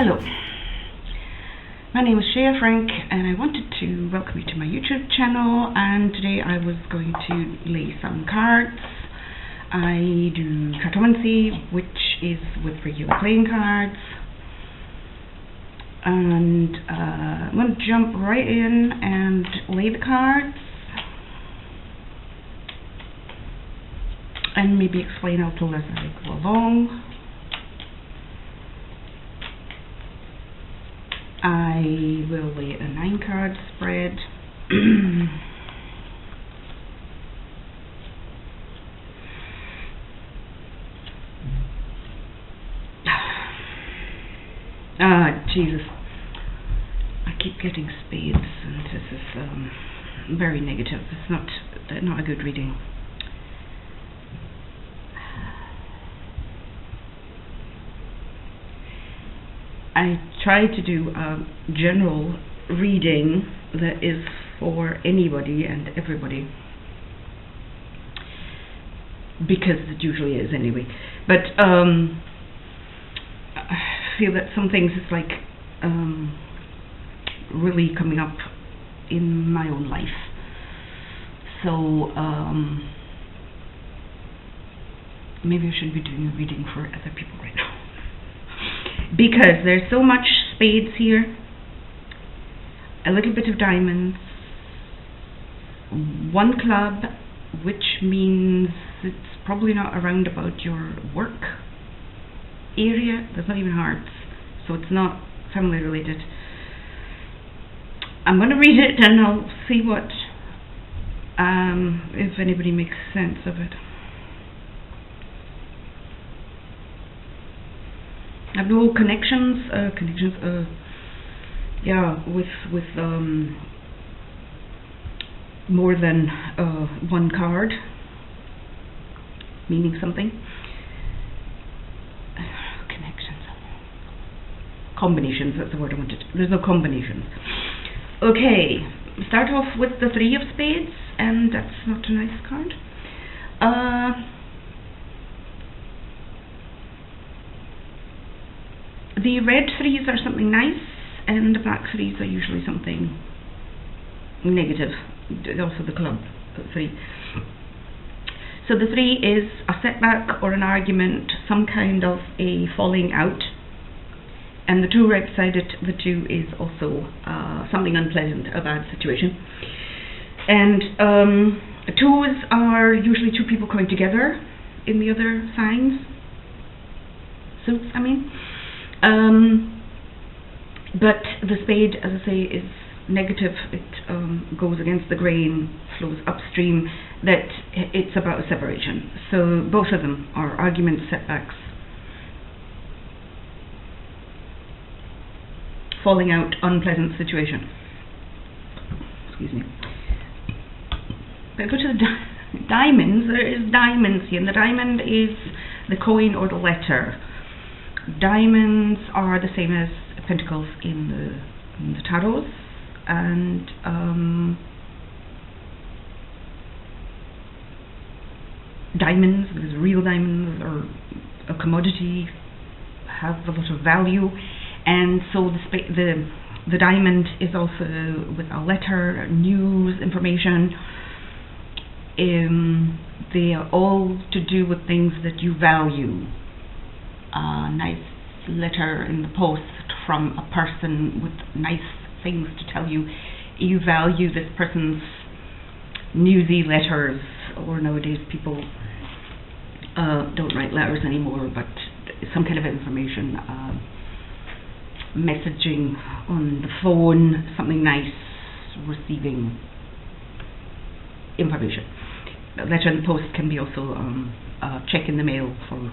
Hello, my name is Shea and I wanted to welcome you to my YouTube channel, and today I was going to lay some cards. I do cartomancy, which is with regular playing cards, and I'm going to jump right in and lay the cards and maybe explain a little as I go along. I will lay a 9-card spread. Jesus. I keep getting spades, and this is very negative. It's not a good reading. I try to do a general reading that is for anybody and everybody, because it usually is anyway. But I feel that some things it's like really coming up in my own life. So maybe I shouldn't be doing a reading for other people right now, because there's so much spades here, a little bit of diamonds, 1 club, which means it's probably not around about your work area. There's not even hearts, so it's not family related. I'm going to read it and I'll see what if anybody makes sense of it. I have no connections, with more than 1 card, meaning something. Connections. Combinations, that's the word I wanted. There's no combinations. Okay, start off with the 3 of spades, and that's not a nice card. The red 3s are something nice, and the black 3s are usually something negative. Also the club 3. So the 3 is a setback or an argument, some kind of a falling out. And the 2 red-sided, the 2 is also something unpleasant, a bad situation. And 2s are usually 2 people coming together in the other signs. Suits, I mean. But the spade, as I say, is negative. It goes against the grain, flows upstream, that it's about a separation. So both of them are arguments, setbacks, falling out, unpleasant situation. Excuse me. But go to the diamonds. There is diamonds here, and the diamond is the coin or the letter. Diamonds are the same as pentacles in the tarots, and diamonds, because real diamonds are a commodity, have a lot of value, and so the diamond is also with a letter, news, information. They are all to do with things that you value. A nice letter in the post from a person with nice things to tell you. You value this person's newsy letters, or nowadays people don't write letters anymore, but some kind of information, messaging on the phone, something nice, receiving information. A letter in the post can be also a check in the mail for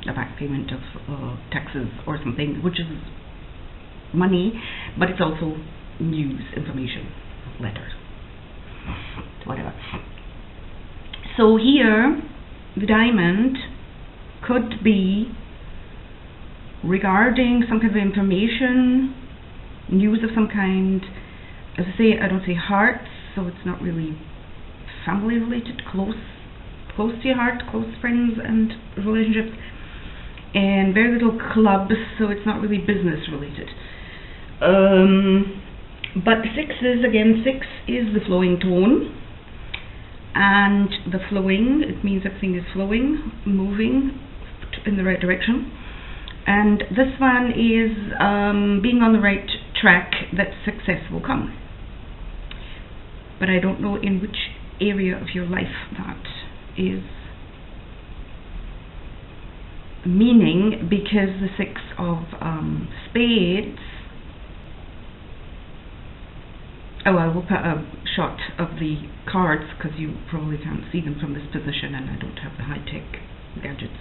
a back payment of taxes or something, which is money, but it's also news, information, letters, whatever. So here, the diamond could be regarding some kind of information, news of some kind. As I say, I don't say hearts, so it's not really family related, close to your heart, close friends and relationships. and very little clubs, so it's not really business related. But sixes, again, 6 is the flowing tone, and the flowing, it means everything is flowing, moving in the right direction. And this one is being on the right track that success will come. But I don't know in which area of your life that is meaning, because the 6 of spades. Oh, I will put a shot of the cards because you probably can't see them from this position, and I don't have the high-tech gadgets.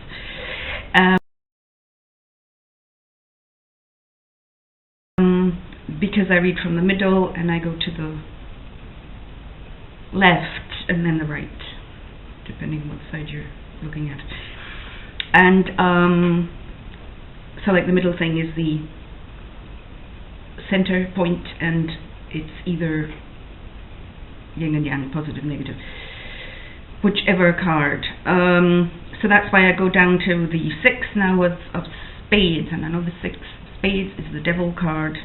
Because I read from the middle and I go to the left and then the right, depending on what side you're looking at. And so like the middle thing is the center point, and it's either yin and yang, positive, negative, whichever card. So that's why I go down to the 6 now of spades, and I know the 6 spades is the devil card.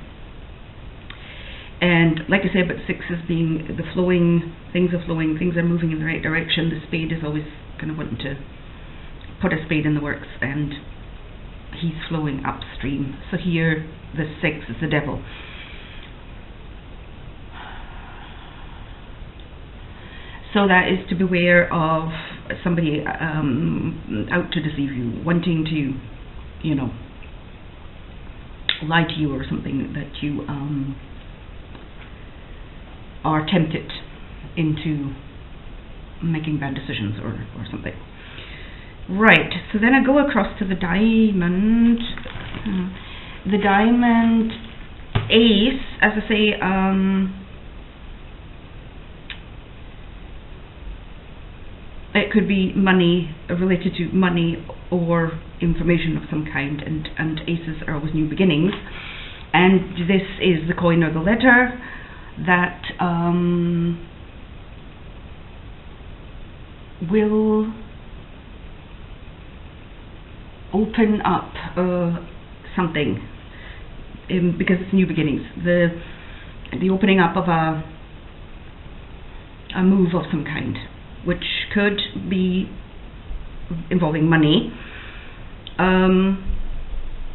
And like I said, but 6 is being the flowing, things are flowing, things are moving in the right direction. The spade is always kind of wanting to put a spade in the works, and he's flowing upstream. So here, the 6 is the devil. So that is to beware of somebody out to deceive you, wanting to, you know, lie to you or something, that you are tempted into making bad decisions or something. Right, so then I go across to the diamond. The diamond ace, as I say, it could be money, related to money or information of some kind, and aces are always new beginnings. And this is the coin or the letter that will open up something, because it's new beginnings. The opening up of a move of some kind, which could be involving money,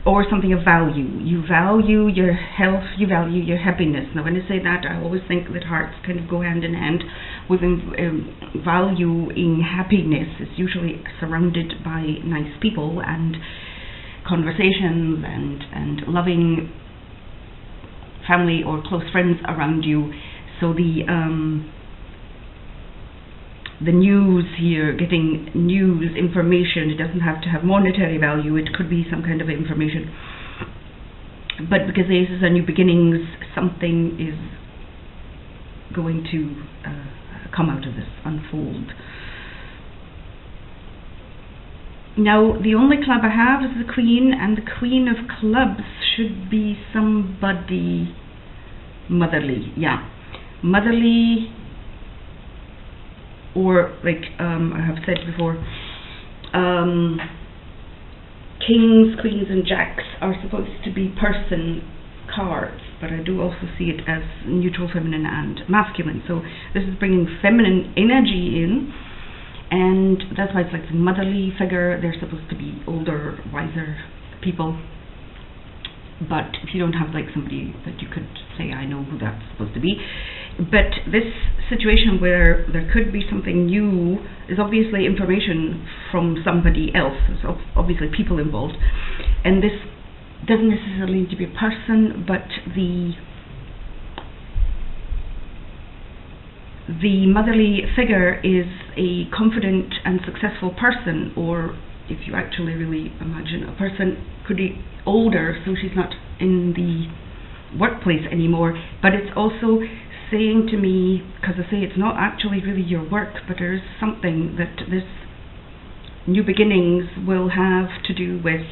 or something of value. You value your health, you value your happiness. Now when I say that, I always think that hearts kind of go hand in hand with valuing happiness. It's usually surrounded by nice people and conversations and loving family or close friends around you. So the news here, getting news, information, it doesn't have to have monetary value, it could be some kind of information. But because aces are new beginnings, something is going to come out of this, unfold. Now, the only club I have is the Queen, and the Queen of Clubs should be somebody motherly, yeah. Motherly, or like I have said before, kings, queens and jacks are supposed to be person cards, but I do also see it as neutral, feminine and masculine. So this is bringing feminine energy in, and that's why it's like the motherly figure. They're supposed to be older, wiser people. But if you don't have like somebody that you could say, I know who that's supposed to be. But this situation where there could be something new is obviously information from somebody else. There's obviously people involved. And this doesn't necessarily need to be a person, but the motherly figure is a confident and successful person, or if you actually really imagine a person could be older, so she's not in the workplace anymore. But it's also saying to me, because I say it's not actually really your work, but there's something that this new beginnings will have to do with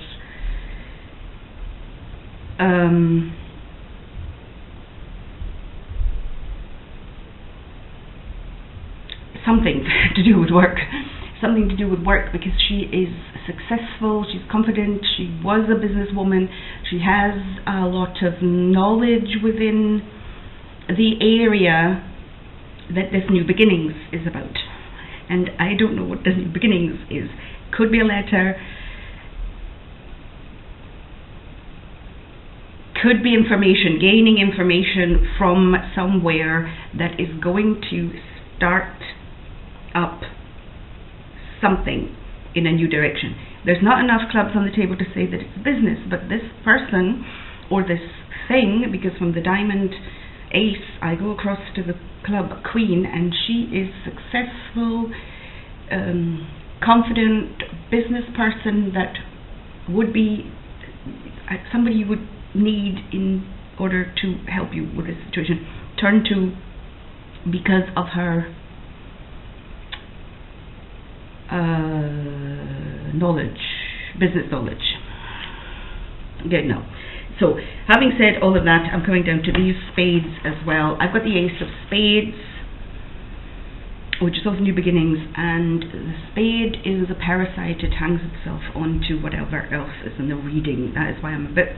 something to do with work. something to do with work, because she is successful, she's confident, she was a businesswoman, she has a lot of knowledge within the area that this New Beginnings is about. And I don't know what this New Beginnings is. Could be a letter, could be information, gaining information from somewhere that is going to start up something in a new direction. There's not enough clubs on the table to say that it's business, but this person or this thing, because from the diamond ace I go across to the club queen, and she is successful, confident business person that would be somebody you would need in order to help you with this situation, turn to because of her knowledge, business knowledge. Okay, no. So, having said all of that, I'm coming down to these spades as well. I've got the ace of spades, which is also New Beginnings, and the spade is a parasite. It hangs itself onto whatever else is in the reading. That is why I'm a bit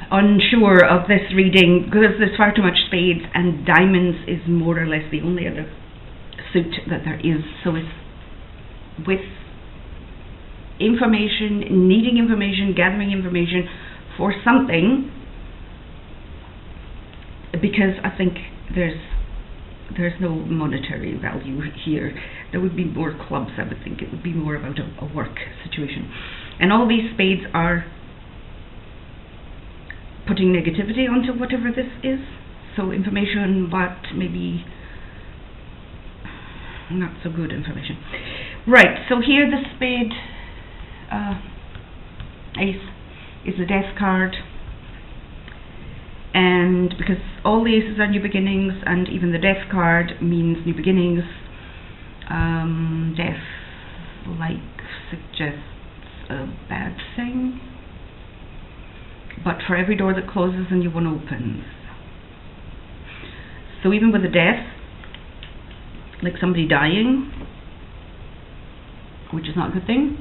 unsure of this reading, because there's far too much spades, and diamonds is more or less the only other suit that there is. So it's with information, needing information, gathering information for something, because I think there's no monetary value here. There would be more clubs, I would think. It would be more about a work situation. And all these spades are putting negativity onto whatever this is. So information, but maybe not so good information. Right, so here the spade ace is the death card. And because all the aces are New Beginnings, and even the death card means New Beginnings, death suggests a bad thing. But for every door that closes, a new one opens. So even with a death, like somebody dying, which is not a good thing,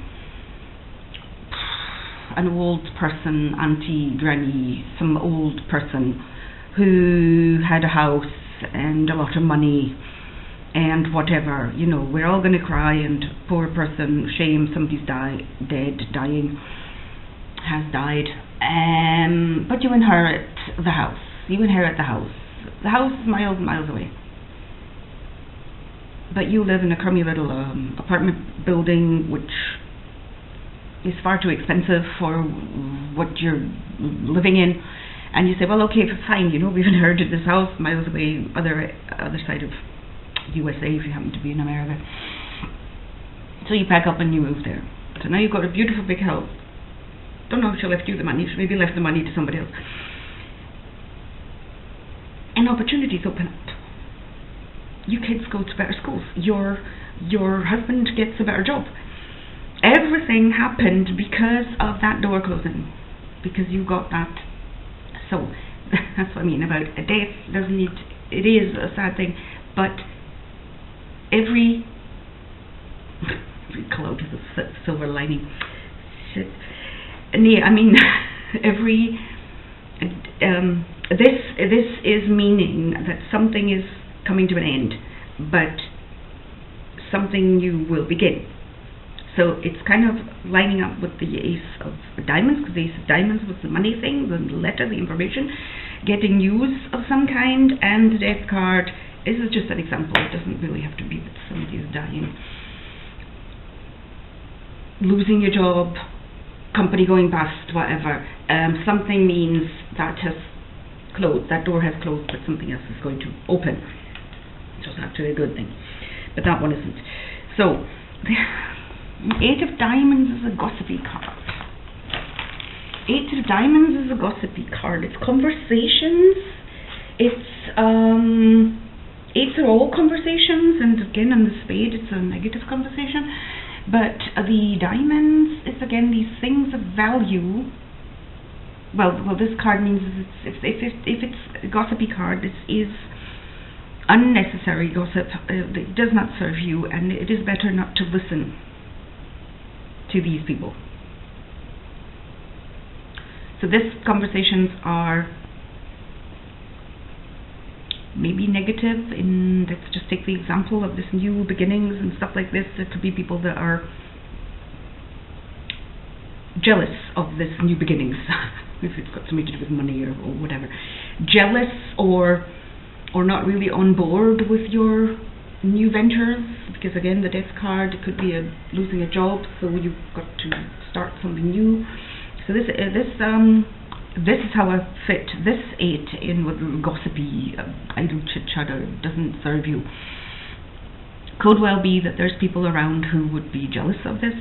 an old person, auntie, granny, some old person who had a house and a lot of money and whatever, you know, we're all going to cry, and poor person, shame, somebody's dying, has died. But you inherit the house. You inherit the house. The house is miles and miles away. But you live in a crummy little apartment building, which is far too expensive for what you're living in. And you say, well, okay, fine, you know, we've inherited this house miles away, other side of USA if you happen to be in America. So you pack up and you move there. So now you've got a beautiful big house. Don't know if she left you the money, she maybe left the money to somebody else. And opportunities open up. You kids go to better schools. Your husband gets a better job. Everything happened because of that door closing. Because you got that. So that's what I mean about a death. It is a sad thing, but every cloud has a silver lining. Shit. Yeah, I mean, this is meaning that something is coming to an end, but something new will begin. So it's kind of lining up with the ace of diamonds, because the ace of diamonds was the money thing, the letter, the information, getting news of some kind, and the death card. This is just an example. It doesn't really have to be that somebody is dying. Losing your job, company going bust, whatever. Something means that has closed, that door has closed, but something else is going to open. So it's actually a good thing. But that one isn't. So, the Eight of Diamonds is a gossipy card. Eight of Diamonds is a gossipy card. It's conversations. It's, eights are all conversations, and again on the spade it's a negative conversation. But the diamonds is again these things of value well, this card means if it's a gossipy card, this is unnecessary gossip. It does not serve you, and it is better not to listen to these people. So these conversations are maybe negative. Let's just take the example of this new beginnings and stuff like this. There could be people that are jealous of this new beginnings, if it's got something to do with money or whatever. Jealous or not really on board with your new ventures, because again, the Death card, it could be losing a job, so you've got to start something new. So this is how I fit this 8 in with gossipy, idle chit-chatter. Doesn't serve you. Could well be that there's people around who would be jealous of this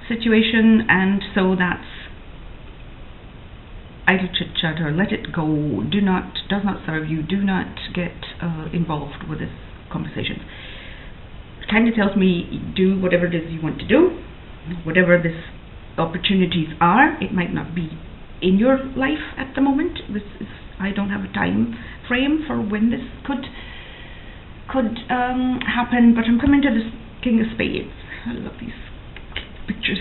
situation, and so that's idle chit-chatter. Let it go. Does not serve you. Do not get involved with this conversation. It kind of tells me do whatever it is you want to do, whatever this opportunities are. It might not be in your life at the moment. I don't have a time frame for when this could happen, but I'm coming to this King of Spades. I love these pictures.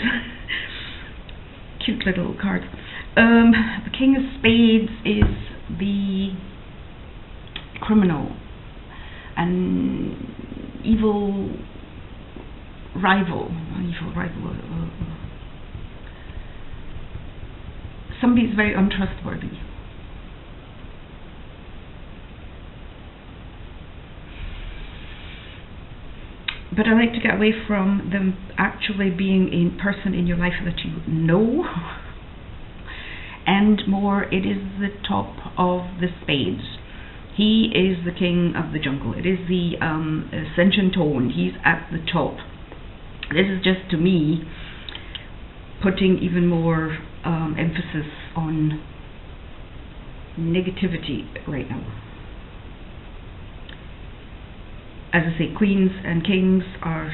Cute little cards. The King of Spades is the criminal, an evil rival. Somebody is very untrustworthy. But I like to get away from them actually being a person in your life that you know, and more, it is the top of the spades. He is the king of the jungle. It is the ascension tone. He's at the top. This is just, to me, putting even more emphasis on negativity right now. As I say, queens and kings are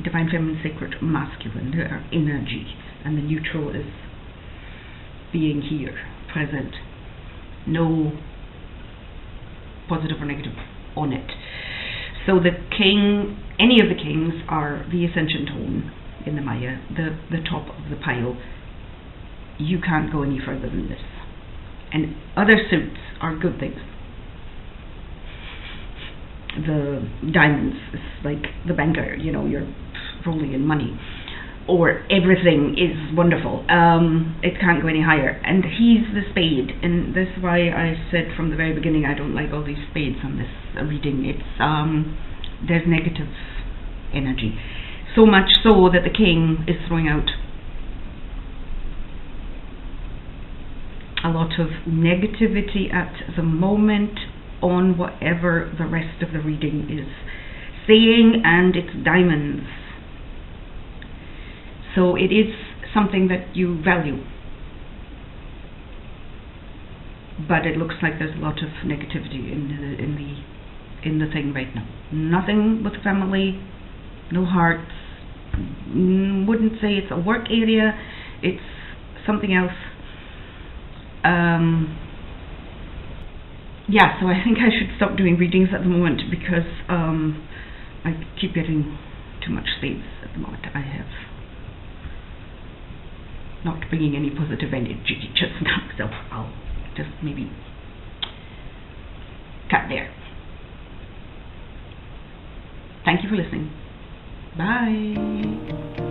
divine feminine, sacred masculine. They are energy, and the neutral is being here, present. No positive or negative on it. So the king, any of the kings, are the ascension tone in the Maya, the top of the pile. You can't go any further than this. And other suits are good things. The diamonds is like the banker, you're rolling in money. Or everything is wonderful. It can't go any higher. And he's the spade. And that's why I said from the very beginning I don't like all these spades on this reading. It's there's negative energy. So much so that the king is throwing out a lot of negativity at the moment on whatever the rest of the reading is saying, and it's diamonds. So it is something that you value, but it looks like there's a lot of negativity in the thing right now. Nothing with family, no hearts. Wouldn't say it's a work area. It's something else. Yeah, so I think I should stop doing readings at the moment because I keep getting too much spades at the moment. I have not bringing any positive energy just now, so I'll just maybe cut there. Thank you for listening. Bye.